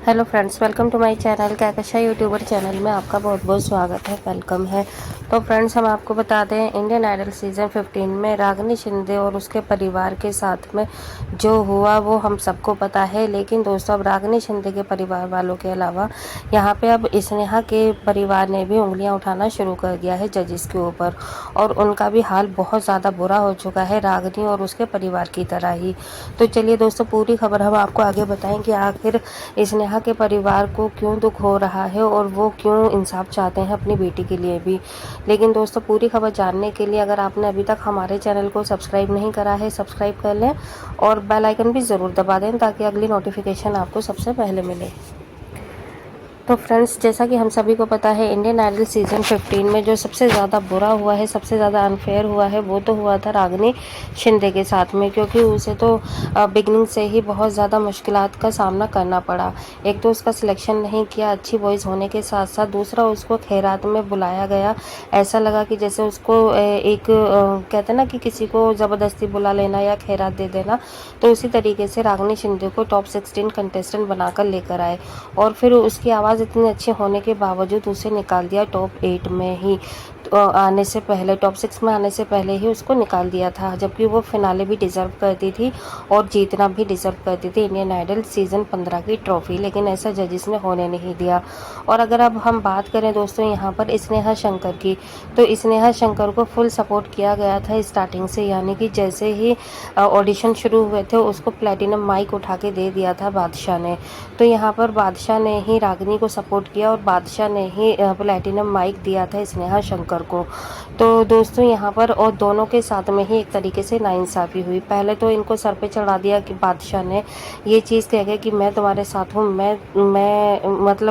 Hello friends, welcome to my channel Kahkasha youtuber channel में आपका बहुत बहुत स्वागत है, वेलकम है। तो फ्रेंड्स, हम आपको बता दें, इंडियन आइडल सीज़न 15 में रागिनी शिंदे और उसके परिवार के साथ में जो हुआ वो हम सबको पता है। लेकिन दोस्तों, अब रागिनी शिंदे के परिवार वालों के अलावा यहाँ पे अब स्नेहा के परिवार ने भी उंगलियां उठाना शुरू कर दिया है जजिस के ऊपर, और उनका भी हाल बहुत ज़्यादा बुरा हो चुका है रागिनी और उसके परिवार की तरह ही। तो चलिए दोस्तों, पूरी खबर हम आपको आगे बताएं कि आखिर स्नेहा के परिवार को क्यों दुख हो रहा है और वो क्यों इंसाफ चाहते हैं अपनी बेटी के लिए भी। लेकिन दोस्तों, पूरी खबर जानने के लिए अगर आपने अभी तक हमारे चैनल को सब्सक्राइब नहीं करा है, सब्सक्राइब कर लें और बेल आइकन भी ज़रूर दबा दें ताकि अगली नोटिफिकेशन आपको सबसे पहले मिले। तो फ्रेंड्स, जैसा कि हम सभी को पता है, इंडियन आइडल सीज़न 15 में जो सबसे ज़्यादा बुरा हुआ है, सबसे ज़्यादा अनफेयर हुआ है, वो तो हुआ था रागिनी शिंदे के साथ में, क्योंकि उसे तो बिगनिंग से ही बहुत ज़्यादा मुश्किलात का सामना करना पड़ा। एक तो उसका सिलेक्शन नहीं किया अच्छी वॉइस होने के साथ साथ, दूसरा उसको खैरात में बुलाया गया। ऐसा लगा कि जैसे उसको कहते हैं ना कि किसी को ज़बरदस्ती बुला लेना या खैरात दे देना, तो उसी तरीके से रागिनी शिंदे को टॉप 16 कंटेस्टेंट बनाकर लेकर आए और फिर उसकी आवाज़ इतनी अच्छी होने के बावजूद उसे निकाल दिया टॉप 8 में ही। तो आने से पहले टॉप 6 में आने से पहले ही उसको निकाल दिया था, जबकि वो फिनाले भी डिज़र्व करती थी और जीतना भी डिज़र्व करती थी इंडियन आइडल सीज़न 15 की ट्रॉफी। लेकिन ऐसा जजिस ने होने नहीं दिया। और अगर अब हम बात करें दोस्तों यहाँ पर स्नेहा शंकर की, तो स्नेहा शंकर को फुल सपोर्ट किया गया था स्टार्टिंग से, यानी कि जैसे ही ऑडिशन शुरू हुए थे उसको प्लेटिनम माइक उठा के दे दिया था बादशाह ने। तो यहाँ पर बादशाह ने ही रागिनी को सपोर्ट किया और बादशाह ने ही प्लेटिनम माइक दिया था स्नेहा शंकर को। तो दोस्तों यहाँ पर और दोनों के साथ में ही एक तरीके से नाइंसाफ़ी हुई। पहले तो इनको सर पे चढ़ा दिया कि बादशाह ने ये चीज़ कह गया कि मैं तुम्हारे साथ हूँ,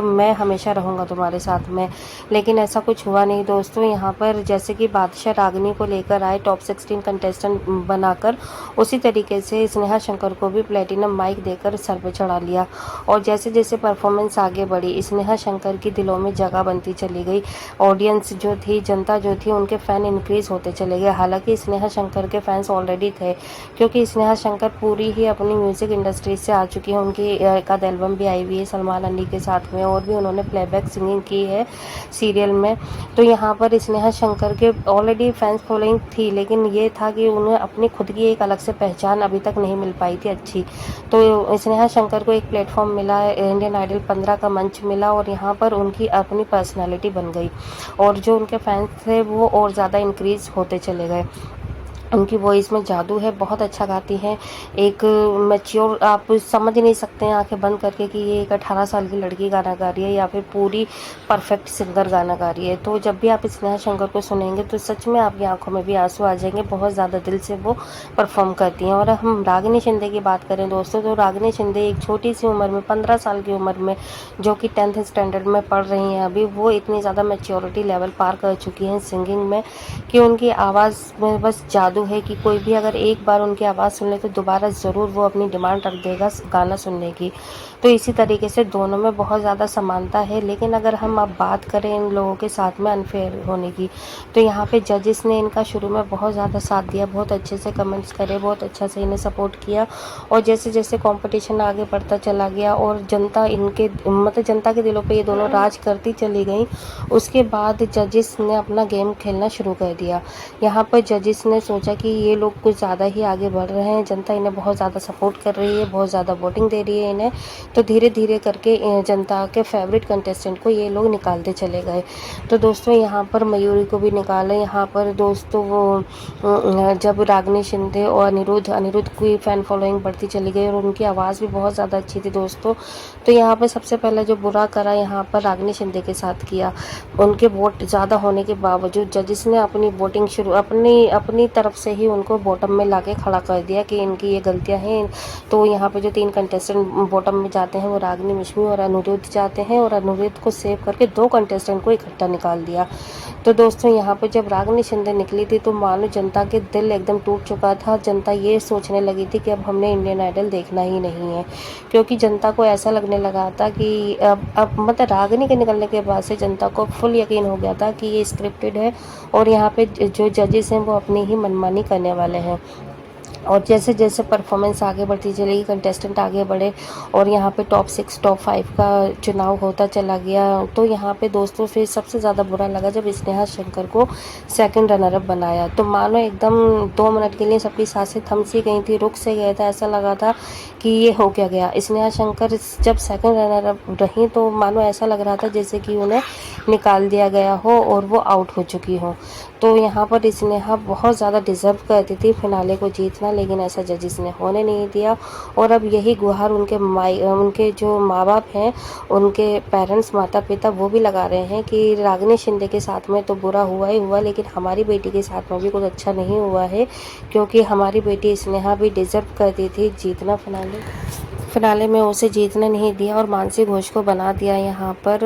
मैं हमेशा रहूँगा तुम्हारे साथ में। लेकिन ऐसा कुछ हुआ नहीं दोस्तों। यहाँ पर जैसे कि बादशाह रागिनी को लेकर आए टॉप 16 कंटेस्टेंट बनाकर, उसी तरीके से स्नेहा शंकर को भी प्लेटिनम माइक देकर सर पे चढ़ा लिया। और जैसे जैसे परफॉर्मेंस आगे बढ़ी, स्नेहा शंकर की दिलों में जगह बनती चली गई। ऑडियंस जो थी, जनता जो थी, उनके फ़ैन इंक्रीज़ होते चले गए। हालांकि स्नेहा शंकर के फैंस ऑलरेडी थे, क्योंकि स्नेहा शंकर पूरी ही अपनी म्यूज़िक इंडस्ट्री से आ चुकी है। उनकी एक आध एल्बम भी आई हुई है सलमान अली के साथ में, और भी उन्होंने प्लेबैक सिंगिंग की है सीरियल में। तो यहाँ पर स्नेहा शंकर के ऑलरेडी फैंस फॉलोइंग थी, लेकिन ये था कि उन्हें अपनी खुद की एक अलग से पहचान अभी तक नहीं मिल पाई थी अच्छी। तो स्नेहा शंकर को एक प्लेटफॉर्म मिला, इंडियन आइडल 15 का मंच मिला, और यहाँ पर उनकी अपनी पर्सनालिटी बन गई और जो उनके फैंस थे वो और ज़्यादा इंक्रीज़ होते चले गए। उनकी वॉइस में जादू है, बहुत अच्छा गाती हैं। एक मैच्योर, आप समझ नहीं सकते हैं आंखें बंद करके कि ये एक 18 साल की लड़की गाना गा रही है या फिर पूरी परफेक्ट सिंगर गाना गा रही है। तो जब भी आप स्नेहा शंकर को सुनेंगे तो सच में आपकी आंखों में भी आंसू आ जाएंगे, बहुत ज़्यादा दिल से वो परफॉर्म करती हैं। और हम रागिनी शिंदे की बात करें दोस्तों, तो रागिनी शिंदे एक छोटी सी उम्र में, 15 साल की उम्र में, जो कि 10th स्टैंडर्ड में पढ़ रही हैं अभी, वो इतनी ज़्यादा मैच्योरिटी लेवल पार कर चुकी हैं सिंगिंग में कि उनकी आवाज़ में बस जादू है कि कोई भी अगर एक बार उनकी आवाज़ सुन ले तो दोबारा ज़रूर वो अपनी डिमांड रख देगा गाना सुनने की। तो इसी तरीके से दोनों में बहुत ज़्यादा समानता है। लेकिन अगर हम अब बात करें इन लोगों के साथ में अनफेयर होने की, तो यहाँ पे जजेस ने इनका शुरू में बहुत ज़्यादा साथ दिया, बहुत अच्छे से कमेंट्स करे, बहुत अच्छा से इन्हें सपोर्ट किया। और जैसे जैसे कॉम्पिटिशन आगे बढ़ता चला गया और जनता इनके जनता के दिलों पर ये दोनों राज करती चली गई, उसके बाद जजेस ने अपना गेम खेलना शुरू कर दिया। यहाँ पर जजेस ने सोचा कि ये लोग कुछ ज़्यादा ही आगे बढ़ रहे हैं, जनता इन्हें बहुत ज़्यादा सपोर्ट कर रही है, बहुत ज़्यादा वोटिंग दे रही है इन्हें, तो धीरे धीरे करके जनता के फेवरेट कंटेस्टेंट को ये लोग निकालते चले गए। तो दोस्तों यहाँ पर मयूरी को भी निकाला। यहाँ पर दोस्तों वो जब रागिनी शिंदे और अनिरुद्ध की फ़ैन फॉलोइंग बढ़ती चली गई और उनकी आवाज़ भी बहुत ज़्यादा अच्छी थी दोस्तों। तो यहाँ पर सबसे पहले जो बुरा करा यहाँ पर रागिनी शिंदे के साथ किया। उनके वोट ज़्यादा होने के बावजूद जजेस ने अपनी वोटिंग अपनी तरफ से ही उनको बॉटम में लाके खड़ा कर दिया कि इनकी ये गलतियां हैं। तो यहाँ पे जो 3 कंटेस्टेंट बॉटम में जाते हैं वो रागिनी, मिश्मी और अनिरुद्ध जाते हैं, और अनिरुद्ध को सेव करके 2 कंटेस्टेंट को इकट्ठा निकाल दिया। तो दोस्तों यहाँ पर जब रागिनी शिंदे निकली थी तो मानो जनता के दिल एकदम टूट चुका था। जनता ये सोचने लगी थी कि अब हमने इंडियन आइडल देखना ही नहीं है, क्योंकि जनता को ऐसा लगने लगा था कि अब रागिनी के निकलने के बाद से जनता को फुल यकीन हो गया था कि ये स्क्रिप्टेड है और यहाँ पे जो जजेस हैं वो अपनी ही मनमानी करने वाले हैं। और जैसे जैसे परफॉर्मेंस आगे बढ़ती चली, कंटेस्टेंट आगे बढ़े और यहाँ पे टॉप 6 टॉप 5 का चुनाव होता चला गया। तो यहाँ पे दोस्तों फिर सबसे ज़्यादा बुरा लगा जब स्नेहा शंकर को सेकंड रनर अप बनाया। तो मानो एकदम 2 मिनट के लिए सबकी सांसें थम सी गई थी, रुक से गया था, ऐसा लगा था कि ये हो क्या गया। स्नेहा शंकर जब सेकंड रनर अप रही तो मानो ऐसा लग रहा था जैसे कि उन्हें निकाल दिया गया हो और वो आउट हो चुकी हो। तो यहाँ पर स्नेहा बहुत ज़्यादा डिज़र्व करती थी फिनाले को जीतना, लेकिन ऐसा जजेस ने होने नहीं दिया। और अब यही गुहार उनके जो माँ बाप हैं, उनके पेरेंट्स माता पिता वो भी लगा रहे हैं कि रागिनी शिंदे के साथ में तो बुरा हुआ ही हुआ, लेकिन हमारी बेटी के साथ में भी कुछ अच्छा नहीं हुआ है, क्योंकि हमारी बेटी स्नेहा भी डिज़र्व करती थी जीतना फिनाले में उसे जीतने नहीं दिया और मानसी घोष को बना दिया यहाँ पर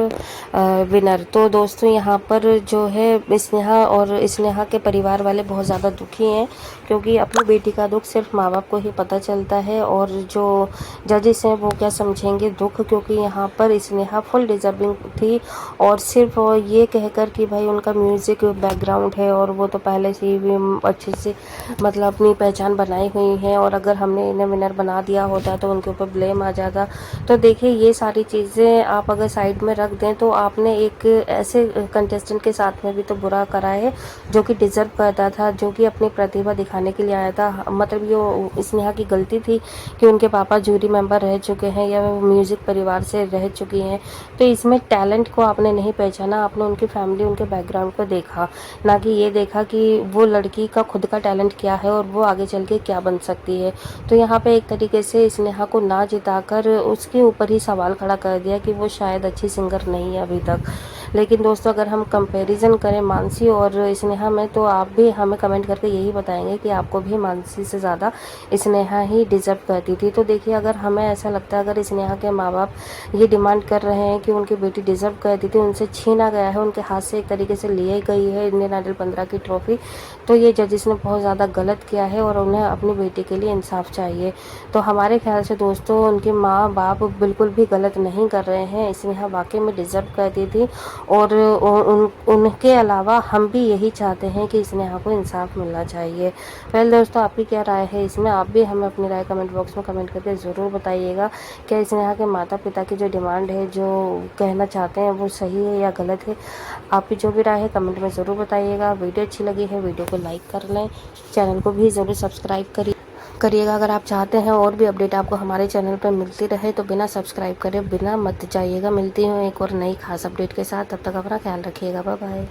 विनर। तो दोस्तों यहाँ पर जो है स्नेहा के परिवार वाले बहुत ज़्यादा दुखी हैं, क्योंकि अपनी बेटी का दुख सिर्फ माँ बाप को ही पता चलता है और जो जजेस हैं वो क्या समझेंगे दुख, क्योंकि यहाँ पर स्नेहा फुल डिजर्विंग थी। और सिर्फ ये कहकर कि भाई उनका म्यूज़िक बैकग्राउंड है और वो तो पहले से ही अच्छे से मतलब अपनी पहचान बनाई हुई है, और अगर हमने इन्हें विनर बना दिया होता तो उनके ऊपर ब्लेम आ जाता। तो देखिए ये सारी चीज़ें आप अगर साइड में रख दें तो आपने एक ऐसे कंटेस्टेंट के साथ में भी तो बुरा करा है जो कि डिज़र्व करता था, जो कि अपनी प्रतिभा दिखाने के लिए आया था। मतलब ये स्नेहा की गलती थी कि उनके पापा जूरी मेंबर रह चुके हैं या वो म्यूज़िक परिवार से रह चुकी हैं। तो इसमें टैलेंट को आपने नहीं पहचाना, आपने उनकी फैमिली उनके बैकग्राउंड को देखा, ना कि ये देखा कि वो लड़की का खुद का टैलेंट क्या है और वो आगे चल के क्या बन सकती है। तो यहाँ पे एक तरीके से स्नेहा को ना जिताकर उसके ऊपर ही सवाल खड़ा कर दिया कि वो शायद अच्छी सिंगर नहीं है अभी तक। लेकिन दोस्तों अगर हम कंपैरिजन करें मानसी और स्नेहा में, तो आप भी हमें कमेंट करके यही बताएंगे कि आपको भी मानसी से ज़्यादा स्नेहा ही डिज़र्व करती थी। तो देखिए अगर हमें ऐसा लगता है, अगर स्नेहा के माँ बाप ये डिमांड कर रहे हैं कि उनकी बेटी डिज़र्व करती थी, उनसे छीना गया है, उनके हाथ से एक तरीके से लिए गई है इंडियन आइडल 15 की ट्रॉफी, तो ये जजेस ने बहुत ज़्यादा गलत किया है और उन्हें अपनी बेटी के लिए इंसाफ चाहिए। तो हमारे ख्याल से दोस्तों उनके माँ बाप बिल्कुल भी गलत नहीं कर रहे हैं, स्नेहा वाकई में डिज़र्व करती थी। और उनके अलावा हम भी यही चाहते हैं कि स्नेहा को इंसाफ मिलना चाहिए। वेल दोस्तों आपकी क्या राय है इसमें, आप भी हमें अपनी राय कमेंट बॉक्स में कमेंट करके ज़रूर बताइएगा। क्या स्नेहा के माता पिता की जो डिमांड है, जो कहना चाहते हैं, वो सही है या गलत है? आपकी जो भी राय है कमेंट में ज़रूर बताइएगा। वीडियो अच्छी लगी है वीडियो को लाइक कर लें, चैनल को भी ज़रूर सब्सक्राइब करिएगा। अगर आप चाहते हैं और भी अपडेट आपको हमारे चैनल पर मिलती रहे तो बिना सब्सक्राइब करे बिना मत जाइएगा। मिलती हूँ एक और नई खास अपडेट के साथ, तब तक अपना ख्याल रखिएगा। Bye bye.